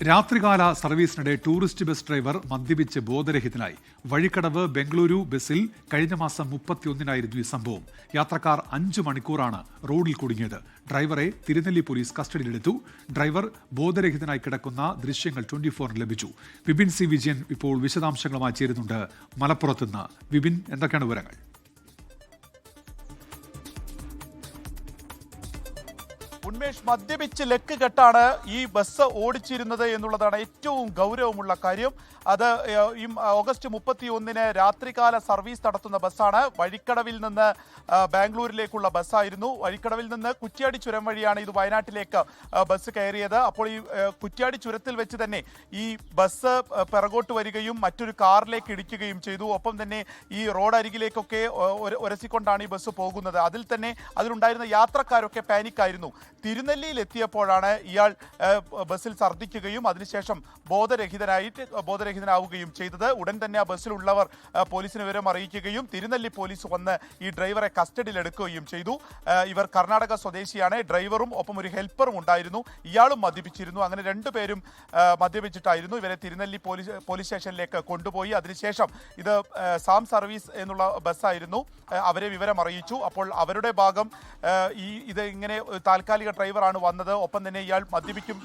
രാത്രികാല സർവീസിനിടെ tourist bus driver മദ്യപിച്ച് ബോധരഹിതനായി. വഴിക്കടവ് ബംഗളൂരു ബസ്സിൽ കഴിഞ്ഞ മാസം 31-നായിരുന്നു ഈ സംഭവം. യാത്രക്കാർ 5 മണിക്കൂറാണ് റോഡിൽ കുടുങ്ങിയത്. ഡ്രൈവറെ തിരുനെല്ലി പോലീസ് കസ്റ്റഡിയിലെടുത്തു. ഡ്രൈവർ ബോധരഹിതനായി കിടക്കുന്ന ദൃശ്യങ്ങൾ 24 ലഭിച്ചു. വിപിൻ സി വിജയൻ ഇപ്പോൾ വിശദാംശങ്ങളുമായി ചേരുന്നുണ്ട് മലപ്പുറത്തുനിന്ന്. വിപിൻ, എന്തൊക്കെയാണ് വിവരങ്ങൾ? ഉന്മേഷ്, മദ്യപിച്ച് ലക്ക് കെട്ടാണ് ഈ ബസ് ഓടിച്ചിരുന്നത് എന്നുള്ളതാണ് ഏറ്റവും ഗൗരവമുള്ള കാര്യം. അത് ഈ ഓഗസ്റ്റ് 31-ന് രാത്രികാല സർവീസ് നടത്തുന്ന ബസ്സാണ്. വഴിക്കടവിൽ നിന്ന് ബാംഗ്ലൂരിലേക്കുള്ള ബസ്സായിരുന്നു. വഴിക്കടവിൽ നിന്ന് കുറ്റ്യാടി ചുരം വഴിയാണ് ഇത് വയനാട്ടിലേക്ക് ബസ് കയറിയത്. അപ്പോൾ ഈ കുറ്റ്യാടി ചുരത്തിൽ വെച്ച് തന്നെ ഈ ബസ് പിറകോട്ട് വരികയും മറ്റൊരു കാറിലേക്ക് ഇടിക്കുകയും ചെയ്തു. ഒപ്പം തന്നെ ഈ റോഡ് അരികിലേക്കൊക്കെ ഉരസിക്കൊണ്ടാണ് ഈ ബസ് പോകുന്നത്. അതിൽ തന്നെ അതിലുണ്ടായിരുന്ന യാത്രക്കാരൊക്കെ പാനിക്കായിരുന്നു. തിരുനെല്ലിയിൽ എത്തിയപ്പോഴാണ് ഇയാൾ ബസ്സിൽ ഛർദ്ദിക്കുകയും അതിനുശേഷം ബോധരഹിതനാവുകയും ചെയ്തത്. ഉടൻ തന്നെ ആ ബസ്സിലുള്ളവർ പോലീസിന് വിവരം അറിയിക്കുകയും തിരുനെല്ലി പോലീസ് വന്ന് ഈ ഡ്രൈവറെ കസ്റ്റഡിയിലെടുക്കുകയും ചെയ്തു. ഇവർ കർണാടക സ്വദേശിയാണ്. ഡ്രൈവറും ഒപ്പം ഒരു ഹെൽപ്പറും ഉണ്ടായിരുന്നു. ഇയാളും മദ്യപിച്ചിരുന്നു. അങ്ങനെ രണ്ടുപേരും മദ്യപിച്ചിട്ടായിരുന്നു. ഇവരെ തിരുനെല്ലി പോലീസ് സ്റ്റേഷനിലേക്ക് കൊണ്ടുപോയി. അതിനുശേഷം ഇത് സാം സർവീസ് എന്നുള്ള ബസ്സായിരുന്നു. അവരെ വിവരം അറിയിച്ചു. അപ്പോൾ അവരുടെ ഭാഗം ഇത് ഇങ്ങനെ താൽക്കാലിക ഡ്രൈവറാണ് വന്നത്. ഒപ്പം തന്നെ ഇയാൾ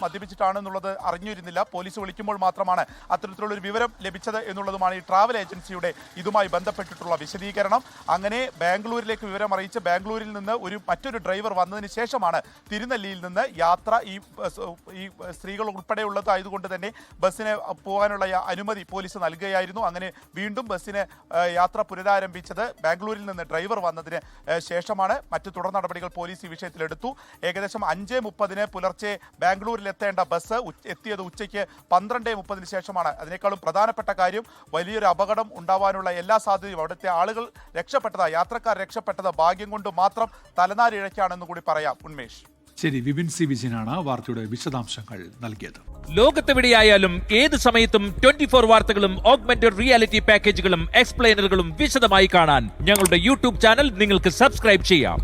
മദ്യപിച്ചിട്ടാണെന്നുള്ളത് അറിഞ്ഞിരുന്നില്ല. പോലീസ് വിളിക്കുമ്പോൾ മാത്രമാണ് അത്തരത്തിലുള്ള ഒരു വിവരം ലഭിച്ചത് എന്നുള്ളതുമാണ് ഈ ട്രാവൽ ഏജൻസിയുടെ ഇതുമായി ബന്ധപ്പെട്ടിട്ടുള്ള വിശദീകരണം. അങ്ങനെ ബാംഗ്ലൂരിലേക്ക് വിവരം അറിയിച്ച് ബാംഗ്ലൂരിൽ നിന്ന് മറ്റൊരു ഡ്രൈവർ വന്നതിന് ശേഷമാണ് തിരുനെല്ലിയിൽ നിന്ന് യാത്ര ഈ സ്ത്രീകൾ ഉൾപ്പെടെയുള്ളതായതുകൊണ്ട് തന്നെ ബസ്സിന് പോകാനുള്ള അനുമതി പോലീസ് നൽകുകയായിരുന്നു. അങ്ങനെ വീണ്ടും ബസ്സിന് യാത്ര പുനരാരംഭിച്ചത് ബാംഗ്ലൂരിൽ നിന്ന് ഡ്രൈവർ വന്നതിന് ശേഷമാണ്. മറ്റു തുടർ നടപടികൾ പോലീസ് ഈ വിഷയത്തിലെടുത്തു. ഏകദേശം 5:30 പുലർച്ചെ ബാംഗ്ലൂരിൽ എത്തേണ്ട ബസ് എത്തിയത് ഉച്ചയ്ക്ക് 12:30 ശേഷമാണ്. അതിനേക്കാളും പ്രധാനപ്പെട്ട കാര്യം, വലിയൊരു അപകടം ഉണ്ടാവാനുള്ള എല്ലാ സാധ്യതയും അവിടുത്തെ ആളുകൾ യാത്രക്കാർ രക്ഷപ്പെട്ടത് ഭാഗ്യം കൊണ്ട് മാത്രം തലനാരിഴയ്ക്കാണെന്ന് കൂടി പറയാം. ഉന്മേഷ്, ശരി. വിപിൻ സി വിജയനാണ് വാർത്തയുടെ വിശദാംശങ്ങൾ നൽകിയത്. ലോകത്തെവിടെയായാലും ഏത് സമയത്തും 24 വാർത്തകളും ഓഗ്മെന്റഡ് റിയാലിറ്റി പാക്കേജുകളും എക്സ്പ്ലെയിനറുകളും വിശദമായി കാണാൻ ഞങ്ങളുടെ യൂട്യൂബ് ചാനൽ നിങ്ങൾക്ക് സബ്സ്ക്രൈബ് ചെയ്യാം.